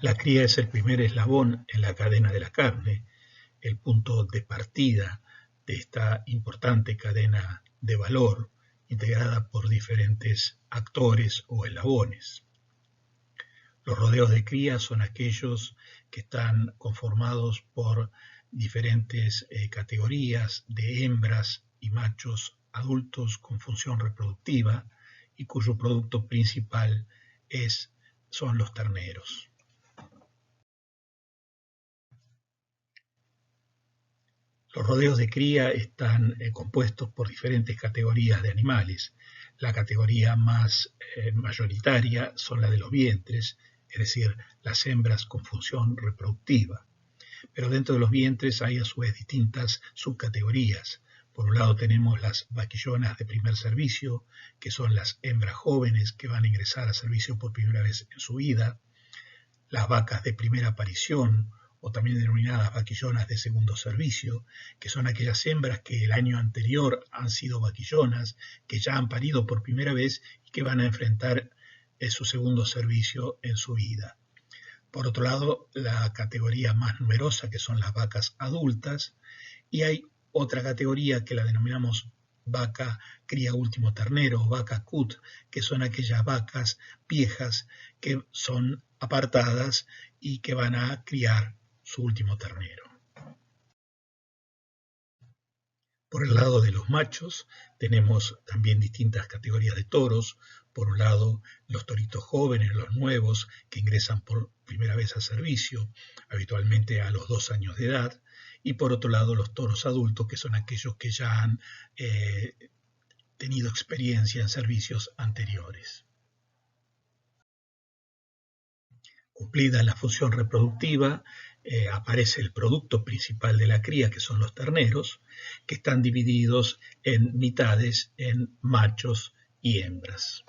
La cría es el primer eslabón en la cadena de la carne, el punto de partida de esta importante cadena de valor integrada por diferentes actores o eslabones. Los rodeos de cría son aquellos que están conformados por diferentes categorías de hembras y machos adultos con función reproductiva y cuyo producto principal son los terneros. Los rodeos de cría están compuestos por diferentes categorías de animales. La categoría más mayoritaria son la de los vientres, es decir, las hembras con función reproductiva. Pero dentro de los vientres hay a su vez distintas subcategorías. Por un lado tenemos las vaquillonas de primer servicio, que son las hembras jóvenes que van a ingresar a servicio por primera vez en su vida, las vacas de primera aparición, o también denominadas vaquillonas de segundo servicio, que son aquellas hembras que el año anterior han sido vaquillonas, que ya han parido por primera vez y que van a enfrentar su segundo servicio en su vida. Por otro lado, la categoría más numerosa, que son las vacas adultas, y hay otra categoría que la denominamos vaca cría último ternero, vaca cut, que son aquellas vacas viejas que son apartadas y que van a criar su último ternero. Por el lado de los machos tenemos también distintas categorías de toros. Por un lado, los toritos jóvenes, los nuevos, que ingresan por primera vez a servicio, habitualmente a los 2 años de edad. Y por otro lado, los toros adultos, que son aquellos que ya han tenido experiencia en servicios anteriores. Cumplida la función reproductiva, aparece el producto principal de la cría, que son los terneros, que están divididos en mitades, en machos y hembras.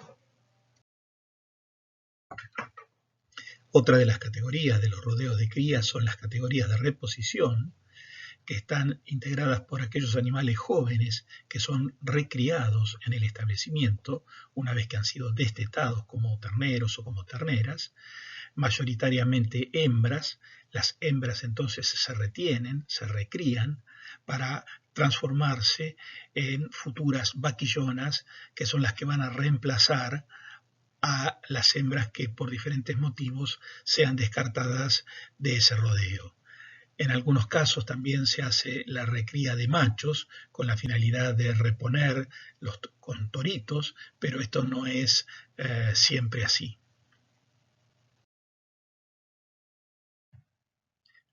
Otra de las categorías de los rodeos de cría son las categorías de reposición, que están integradas por aquellos animales jóvenes que son recriados en el establecimiento una vez que han sido destetados como terneros o como terneras, mayoritariamente hembras. Las hembras entonces se retienen, se recrían para transformarse en futuras vaquillonas, que son las que van a reemplazar a las hembras que por diferentes motivos sean descartadas de ese rodeo. En algunos casos también se hace la recría de machos con la finalidad de reponer con toritos, pero esto no es siempre así.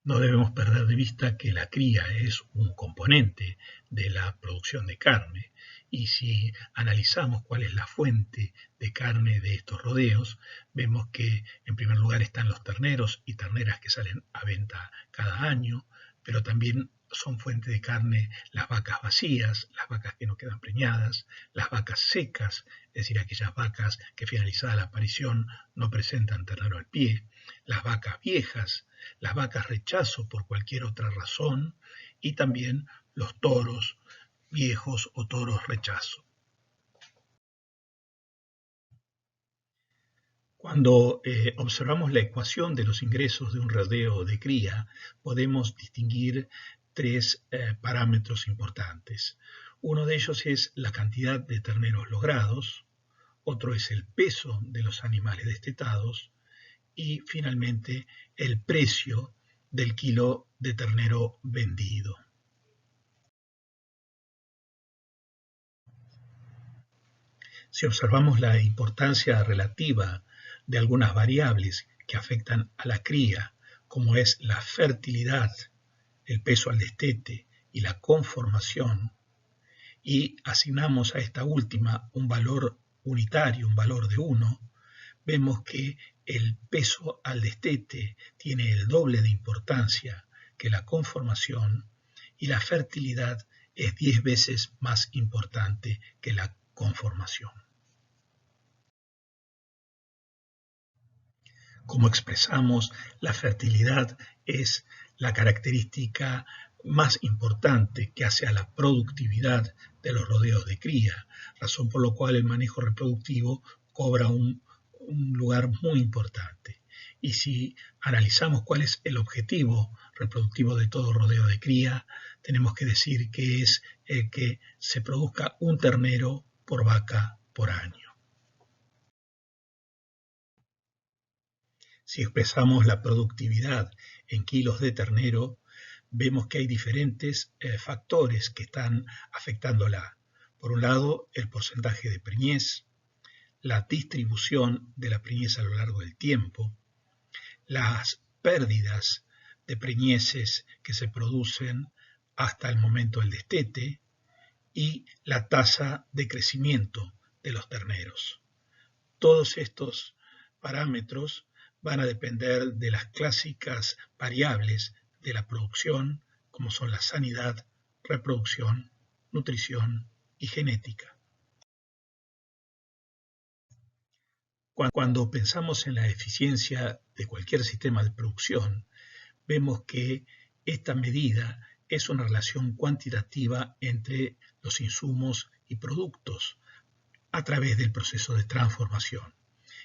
No debemos perder de vista que la cría es un componente de la producción de carne, y si analizamos cuál es la fuente de carne de estos rodeos, vemos que en primer lugar están los terneros y terneras que salen a venta cada año, pero también son fuente de carne las vacas vacías, las vacas que no quedan preñadas, las vacas secas, es decir, aquellas vacas que finalizada la aparición no presentan ternero al pie, las vacas viejas, las vacas rechazo por cualquier otra razón, y también los toros viejos o toros rechazo. Cuando observamos la ecuación de los ingresos de un rodeo de cría, podemos distinguir 3 parámetros importantes. Uno de ellos es la cantidad de terneros logrados, otro es el peso de los animales destetados y finalmente el precio del kilo de ternero vendido. Si observamos la importancia relativa de algunas variables que afectan a la cría, como es la fertilidad, el peso al destete y la conformación, y asignamos a esta última un valor unitario, un valor de 1, vemos que el peso al destete tiene el doble de importancia que la conformación y la fertilidad es 10 veces más importante que la conformación. Como expresamos, la fertilidad es la característica más importante que hace a la productividad de los rodeos de cría, razón por la cual el manejo reproductivo cobra un lugar muy importante. Y si analizamos cuál es el objetivo reproductivo de todo rodeo de cría, tenemos que decir que es el que se produzca un ternero por vaca por año. Si expresamos la productividad en kilos de ternero, vemos que hay diferentes factores que están afectándola. Por un lado, el porcentaje de preñez, la distribución de la preñez a lo largo del tiempo, las pérdidas de preñeces que se producen hasta el momento del destete y la tasa de crecimiento de los terneros. Todos estos parámetros van a depender de las clásicas variables de la producción, como son la sanidad, reproducción, nutrición y genética. Cuando pensamos en la eficiencia de cualquier sistema de producción, vemos que esta medida es una relación cuantitativa entre los insumos y productos a través del proceso de transformación.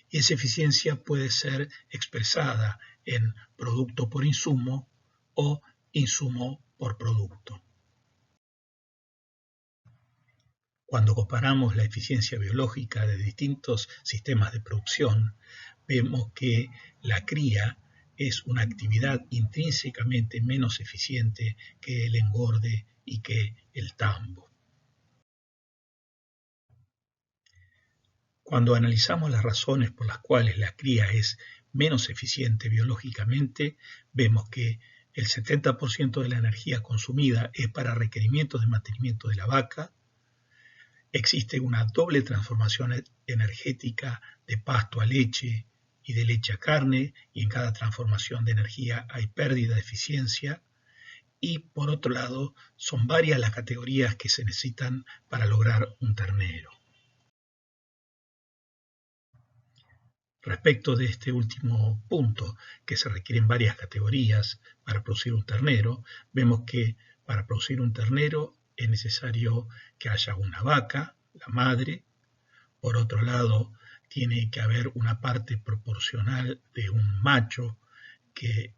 Y esa eficiencia puede ser expresada en producto por insumo o insumo por producto. Cuando comparamos la eficiencia biológica de distintos sistemas de producción, vemos que la cría es una actividad intrínsecamente menos eficiente que el engorde y que el tambo. Cuando analizamos las razones por las cuales la cría es menos eficiente biológicamente, vemos que el 70% de la energía consumida es para requerimientos de mantenimiento de la vaca. Existe una doble transformación energética de pasto a leche y de leche a carne, y en cada transformación de energía hay pérdida de eficiencia. Y por otro lado, son varias las categorías que se necesitan para lograr un ternero. Respecto de este último punto, que se requieren varias categorías para producir un ternero, vemos que para producir un ternero es necesario que haya una vaca, la madre. Por otro lado, tiene que haber una parte proporcional de un macho que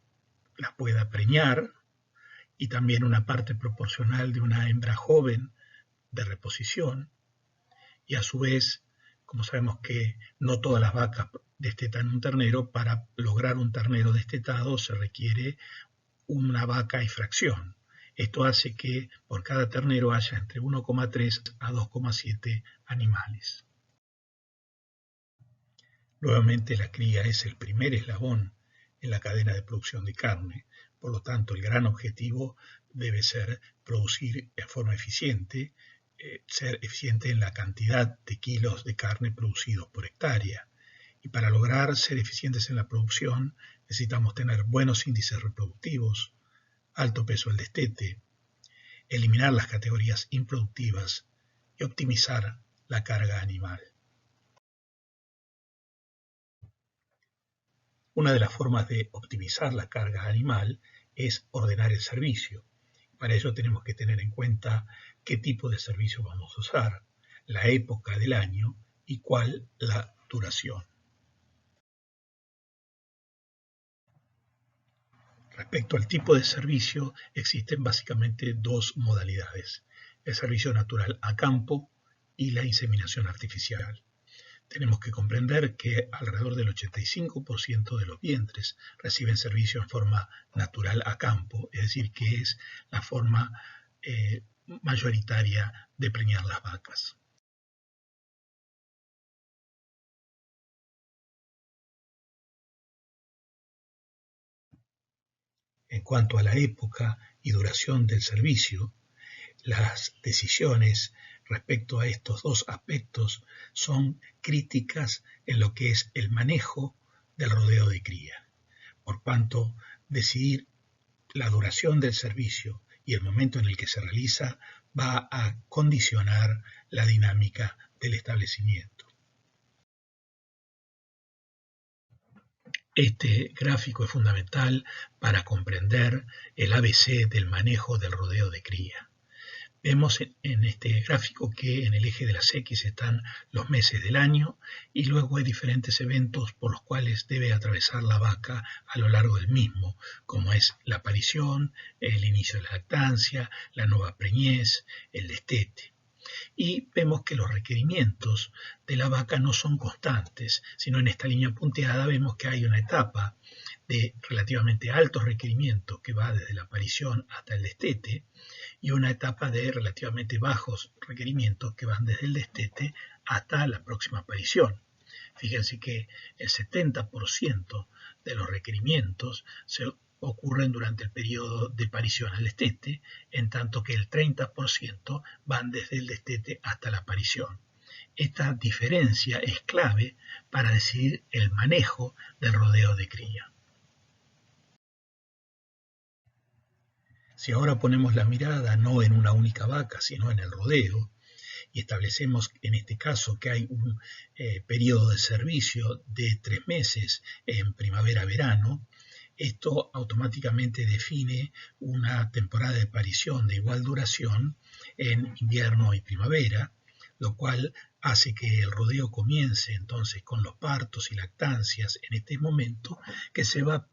la pueda preñar y también una parte proporcional de una hembra joven de reposición. Y a su vez, como sabemos que no todas las vacas destetan un ternero, para lograr un ternero destetado se requiere una vaca y fracción. Esto hace que por cada ternero haya entre 1,3 a 2,7 animales. Nuevamente, la cría es el primer eslabón en la cadena de producción de carne. Por lo tanto, el gran objetivo debe ser producir en forma eficiente, ser eficiente en la cantidad de kilos de carne producidos por hectárea. Y para lograr ser eficientes en la producción, necesitamos tener buenos índices reproductivos, alto peso al destete, eliminar las categorías improductivas y optimizar la carga animal. Una de las formas de optimizar la carga animal es ordenar el servicio. Para ello tenemos que tener en cuenta qué tipo de servicio vamos a usar, la época del año y cuál la duración. Respecto al tipo de servicio, existen básicamente dos modalidades: el servicio natural a campo y la inseminación artificial. Tenemos que comprender que alrededor del 85% de los vientres reciben servicio en forma natural a campo, es decir, que es la forma mayoritaria de preñar las vacas. En cuanto a la época y duración del servicio, las decisiones respecto a estos dos aspectos son críticas en lo que es el manejo del rodeo de cría. Por cuanto, decidir la duración del servicio y el momento en el que se realiza va a condicionar la dinámica del establecimiento. Este gráfico es fundamental para comprender el ABC del manejo del rodeo de cría. Vemos en este gráfico que en el eje de las X están los meses del año y luego hay diferentes eventos por los cuales debe atravesar la vaca a lo largo del mismo, como es la aparición, el inicio de la lactancia, la nueva preñez, el destete. Y vemos que los requerimientos de la vaca no son constantes, sino en esta línea punteada vemos que hay una etapa de relativamente altos requerimientos que va desde la aparición hasta el destete y una etapa de relativamente bajos requerimientos que van desde el destete hasta la próxima aparición. Fíjense que el 70% de los requerimientos se ocurren durante el periodo de aparición al destete, en tanto que el 30% van desde el destete hasta la aparición. Esta diferencia es clave para decidir el manejo del rodeo de cría. Si ahora ponemos la mirada no en una única vaca, sino en el rodeo, y establecemos en este caso que hay un periodo de servicio de 3 meses en primavera-verano, esto automáticamente define una temporada de parición de igual duración en invierno y primavera, lo cual hace que el rodeo comience entonces con los partos y lactancias en este momento que se va a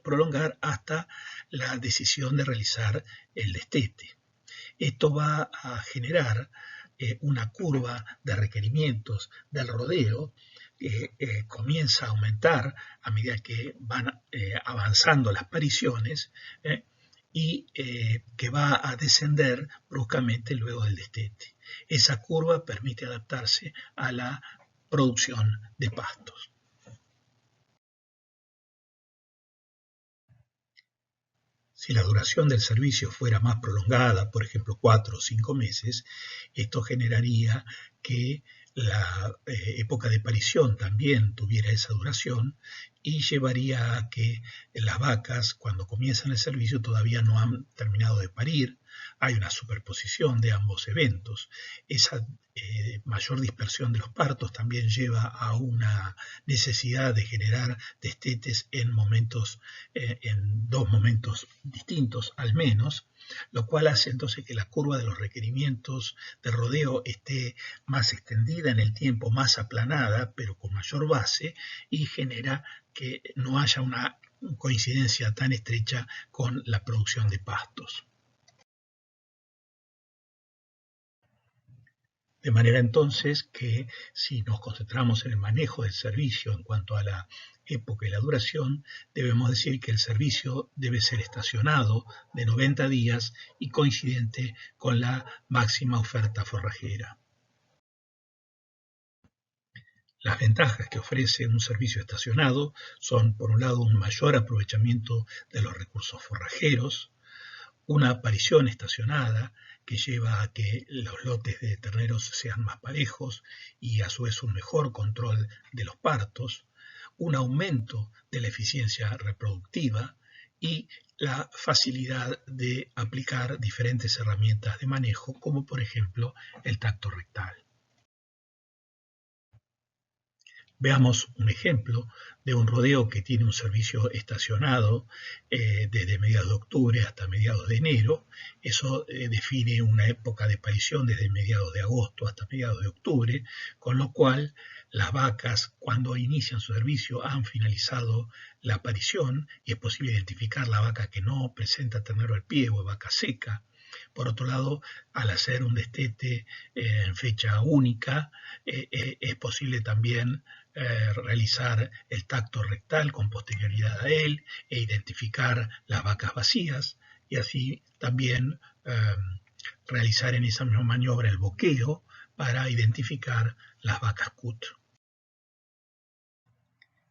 prolongar hasta la decisión de realizar el destete. Esto va a generar una curva de requerimientos del rodeo que comienza a aumentar a medida que van avanzando las pariciones y que va a descender bruscamente luego del destete. Esa curva permite adaptarse a la producción de pastos. Si la duración del servicio fuera más prolongada, por ejemplo 4 o 5 meses, esto generaría que la época de parición también tuviera esa duración y llevaría a que las vacas cuando comienzan el servicio todavía no han terminado de parir, hay una superposición de ambos eventos. Esa mayor dispersión de los partos también lleva a una necesidad de generar destetes en dos momentos distintos al menos, lo cual hace entonces que la curva de los requerimientos de rodeo esté más extendida en el tiempo, más aplanada, pero con mayor base, y genera que no haya una coincidencia tan estrecha con la producción de pastos. De manera entonces que si nos concentramos en el manejo del servicio en cuanto a la época y la duración, debemos decir que el servicio debe ser estacionado de 90 días y coincidente con la máxima oferta forrajera. Las ventajas que ofrece un servicio estacionado son, por un lado, un mayor aprovechamiento de los recursos forrajeros, una aparición estacionada que lleva a que los lotes de terneros sean más parejos y a su vez un mejor control de los partos, un aumento de la eficiencia reproductiva y la facilidad de aplicar diferentes herramientas de manejo, como por ejemplo el tacto rectal. Veamos un ejemplo de un rodeo que tiene un servicio estacionado desde mediados de octubre hasta mediados de enero. Eso define una época de parición desde mediados de agosto hasta mediados de octubre, con lo cual las vacas cuando inician su servicio han finalizado la aparición y es posible identificar la vaca que no presenta ternero al pie o vaca seca. Por otro lado, al hacer un destete en fecha única, es posible también realizar el tacto rectal con posterioridad a él e identificar las vacas vacías y así también realizar en esa misma maniobra el boqueo para identificar las vacas cut.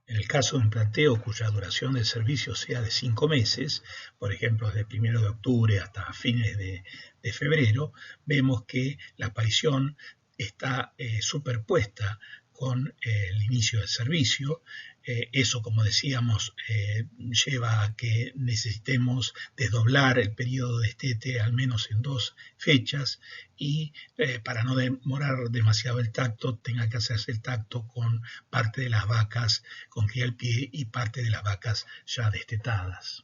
En el caso de un planteo cuya duración del servicio sea de 5 meses, por ejemplo, desde el 1 de octubre hasta fines de febrero, vemos que la aparición está superpuesta con el inicio del servicio. Eso, como decíamos, lleva a que necesitemos desdoblar el periodo de destete al menos en 2 fechas y para no demorar demasiado el tacto, tenga que hacerse el tacto con parte de las vacas con cría al pie y parte de las vacas ya destetadas.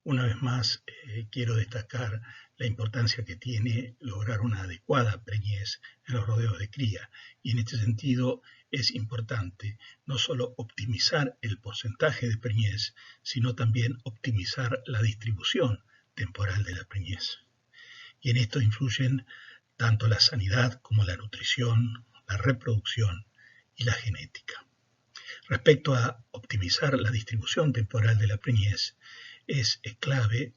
Una vez más, quiero destacar la importancia que tiene lograr una adecuada preñez en los rodeos de cría, y en este sentido es importante no solo optimizar el porcentaje de preñez, sino también optimizar la distribución temporal de la preñez. Y en esto influyen tanto la sanidad como la nutrición, la reproducción y la genética. Respecto a optimizar la distribución temporal de la preñez, es clave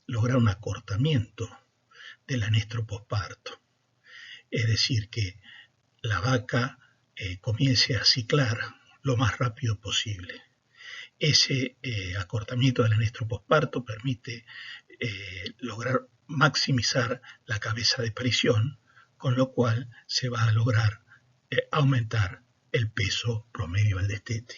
lograr un acortamiento del anestro posparto. Es decir, que la vaca comience a ciclar lo más rápido posible. Ese acortamiento del anestro posparto permite lograr maximizar la cabeza de parición, con lo cual se va a lograr aumentar el peso promedio del destete.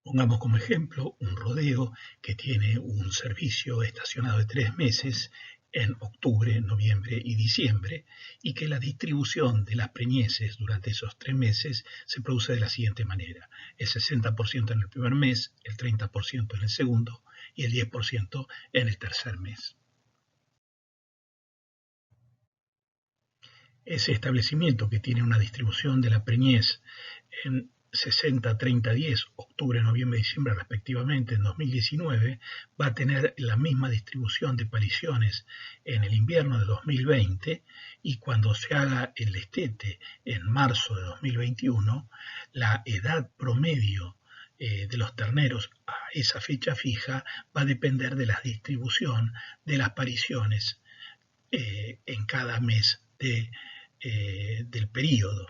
Pongamos como ejemplo un rodeo que tiene un servicio estacionado de 3 meses en octubre, noviembre y diciembre, y que la distribución de las preñeces durante esos 3 meses se produce de la siguiente manera: el 60% en el primer mes, el 30% en el segundo y el 10% en el tercer mes. Ese establecimiento que tiene una distribución de la preñez en 60, 30, 10, octubre, noviembre y diciembre respectivamente en 2019, va a tener la misma distribución de pariciones en el invierno de 2020, y cuando se haga el destete en marzo de 2021, la edad promedio de los terneros a esa fecha fija va a depender de la distribución de las pariciones en cada mes del periodo,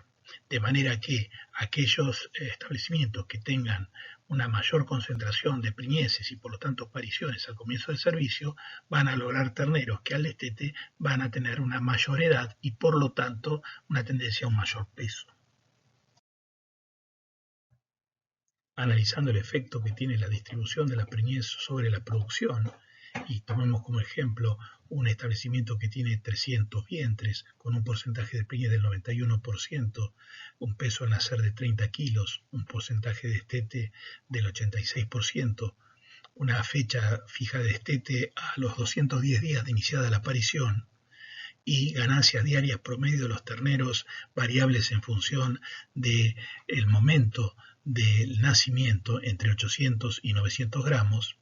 de manera que aquellos establecimientos que tengan una mayor concentración de preñeces y por lo tanto pariciones al comienzo del servicio van a lograr terneros que al destete van a tener una mayor edad y por lo tanto una tendencia a un mayor peso. Analizando el efecto que tiene la distribución de la preñez sobre la producción, y tomemos como ejemplo un establecimiento que tiene 300 vientres con un porcentaje de preñez del 91%, un peso al nacer de 30 kilos, un porcentaje de destete del 86%, una fecha fija de destete a los 210 días de iniciada la aparición, y ganancias diarias promedio de los terneros variables en función del momento del nacimiento entre 800 y 900 gramos,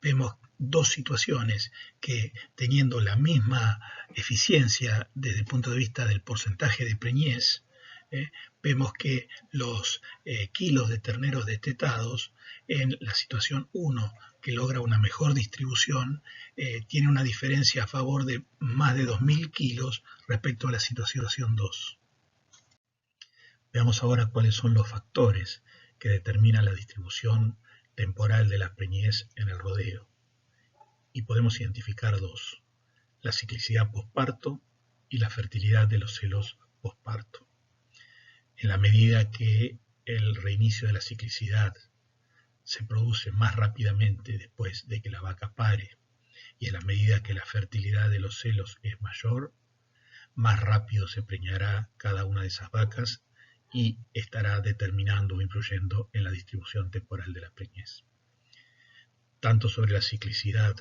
vemos dos situaciones que, teniendo la misma eficiencia desde el punto de vista del porcentaje de preñez, vemos que los kilos de terneros destetados en la situación 1, que logra una mejor distribución, tiene una diferencia a favor de más de 2.000 kilos respecto a la situación 2. Veamos ahora cuáles son los factores que determinan la distribución temporal de la preñez en el rodeo. Y podemos identificar dos: la ciclicidad posparto y la fertilidad de los celos posparto. En la medida que el reinicio de la ciclicidad se produce más rápidamente después de que la vaca pare, y en la medida que la fertilidad de los celos es mayor, más rápido se preñará cada una de esas vacas y estará determinando o influyendo en la distribución temporal de la preñez. Tanto sobre la ciclicidad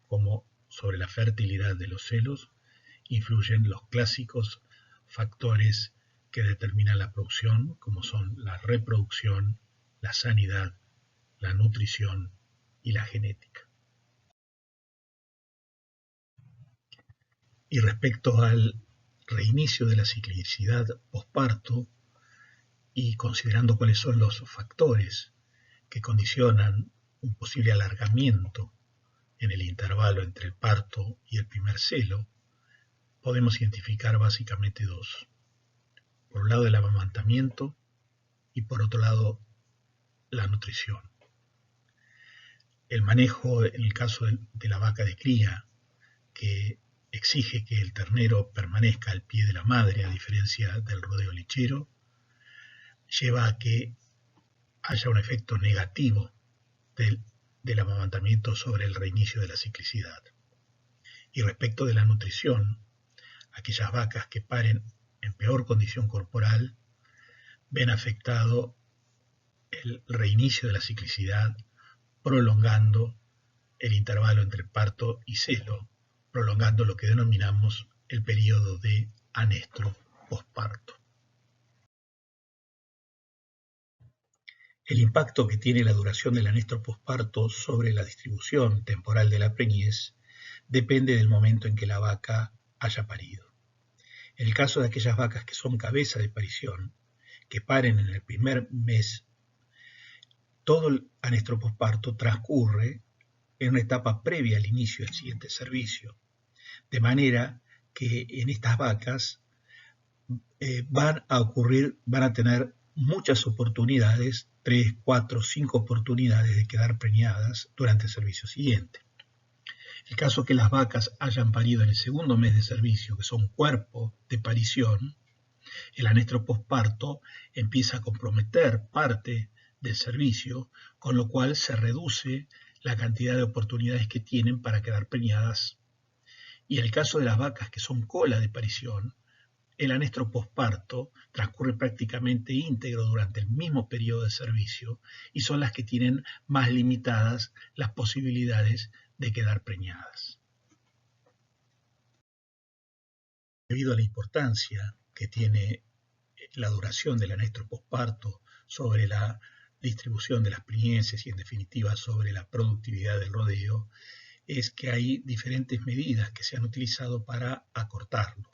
como sobre la fertilidad de los celos influyen los clásicos factores que determinan la producción, como son la reproducción, la sanidad, la nutrición y la genética. Y respecto al reinicio de la ciclicidad posparto, y considerando cuáles son los factores que condicionan un posible alargamiento en el intervalo entre el parto y el primer celo, podemos identificar básicamente dos: por un lado el amamantamiento y por otro lado la nutrición. El manejo en el caso de la vaca de cría, que exige que el ternero permanezca al pie de la madre a diferencia del rodeo lechero, lleva a que haya un efecto negativo del amamantamiento sobre el reinicio de la ciclicidad. Y respecto de la nutrición, aquellas vacas que paren en peor condición corporal ven afectado el reinicio de la ciclicidad prolongando el intervalo entre parto y celo, prolongando lo que denominamos el periodo de anestro posparto. El impacto que tiene la duración del anestro posparto sobre la distribución temporal de la preñez depende del momento en que la vaca haya parido. En el caso de aquellas vacas que son cabeza de parición, que paren en el primer mes, todo el anestro posparto transcurre en una etapa previa al inicio del siguiente servicio, de manera que en estas vacas van a tener muchas oportunidades, 3, 4, 5 oportunidades de quedar preñadas durante el servicio siguiente. En el caso que las vacas hayan parido en el segundo mes de servicio, que son cuerpo de parición, el anestro posparto empieza a comprometer parte del servicio, con lo cual se reduce la cantidad de oportunidades que tienen para quedar preñadas. Y en el caso de las vacas que son cola de parición, el anestro posparto transcurre prácticamente íntegro durante el mismo periodo de servicio y son las que tienen más limitadas las posibilidades de quedar preñadas. Debido a la importancia que tiene la duración del anestro posparto sobre la distribución de las preñeces y en definitiva sobre la productividad del rodeo, es que hay diferentes medidas que se han utilizado para acortarlo.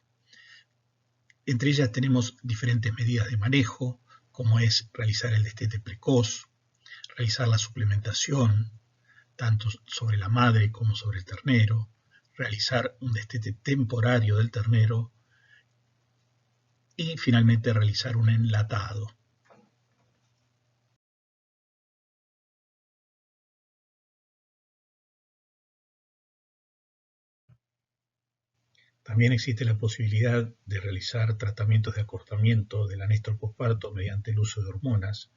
Entre ellas tenemos diferentes medidas de manejo, como es realizar el destete precoz, realizar la suplementación, tanto sobre la madre como sobre el ternero, realizar un destete temporario del ternero y finalmente realizar un enlatado. También existe la posibilidad de realizar tratamientos de acortamiento del anestro posparto mediante el uso de hormonas,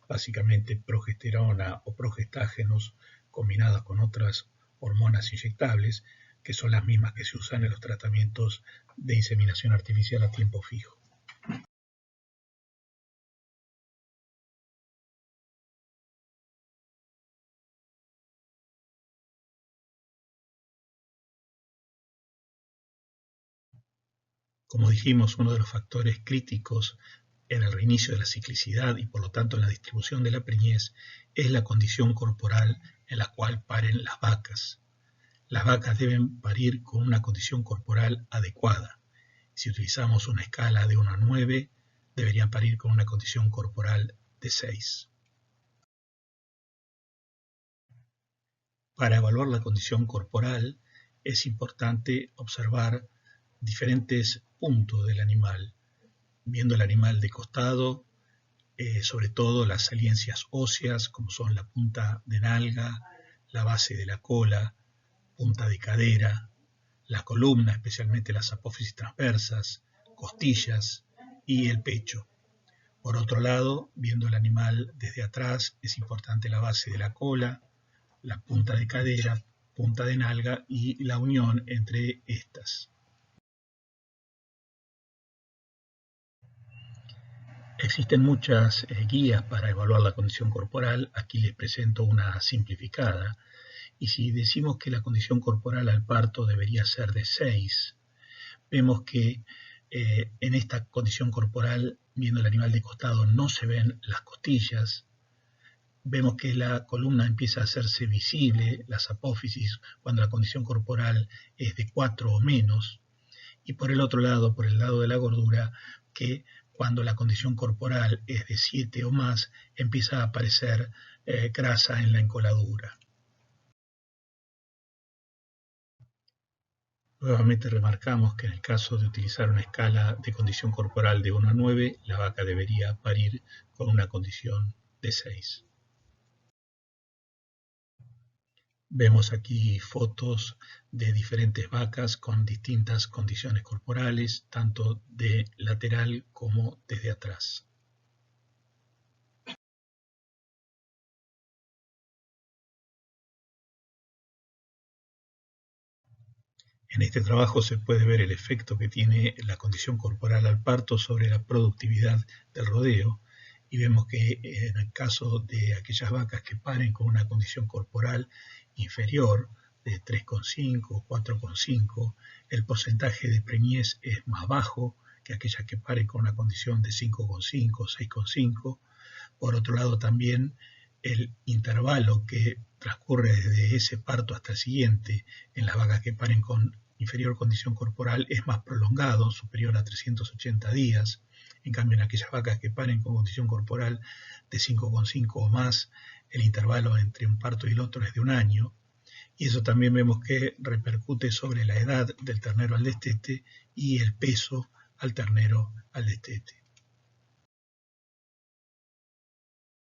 básicamente progesterona o progestágenos combinadas con otras hormonas inyectables, que son las mismas que se usan en los tratamientos de inseminación artificial a tiempo fijo. Como dijimos, uno de los factores críticos en el reinicio de la ciclicidad y por lo tanto en la distribución de la preñez es la condición corporal en la cual paren las vacas. Las vacas deben parir con una condición corporal adecuada. Si utilizamos una escala de 1 a 9, deberían parir con una condición corporal de 6. Para evaluar la condición corporal es importante observar diferentes puntos del animal, viendo el animal de costado, sobre todo las saliencias óseas, como son la punta de nalga, la base de la cola, punta de cadera, la columna, especialmente las apófisis transversas, costillas y el pecho. Por otro lado, viendo el animal desde atrás, es importante la base de la cola, la punta de cadera, punta de nalga y la unión entre estas. Existen muchas guías para evaluar la condición corporal. Aquí les presento una simplificada. Y si decimos que la condición corporal al parto debería ser de 6, vemos que en esta condición corporal, viendo el animal de costado, no se ven las costillas. Vemos que la columna empieza a hacerse visible, las apófisis, cuando la condición corporal es de 4 o menos. Y por el otro lado, por el lado de la gordura, que cuando la condición corporal es de 7 o más, empieza a aparecer grasa en la encoladura. Nuevamente remarcamos que en el caso de utilizar una escala de condición corporal de 1 a 9, la vaca debería parir con una condición de 6. Vemos aquí fotos de diferentes vacas con distintas condiciones corporales, tanto de lateral como desde atrás. En este trabajo se puede ver el efecto que tiene la condición corporal al parto sobre la productividad del rodeo y vemos que en el caso de aquellas vacas que paren con una condición corporal inferior de 3,5 o 4,5, el porcentaje de preñez es más bajo que aquellas que paren con una condición de 5,5 o 6,5. Por otro lado, también el intervalo que transcurre desde ese parto hasta el siguiente en las vacas que paren con inferior condición corporal es más prolongado, superior a 380 días. En cambio, en aquellas vacas que paren con condición corporal de 5,5 o más, el intervalo entre un parto y el otro es de 1 año. Y eso también vemos que repercute sobre la edad del ternero al destete y el peso al ternero al destete.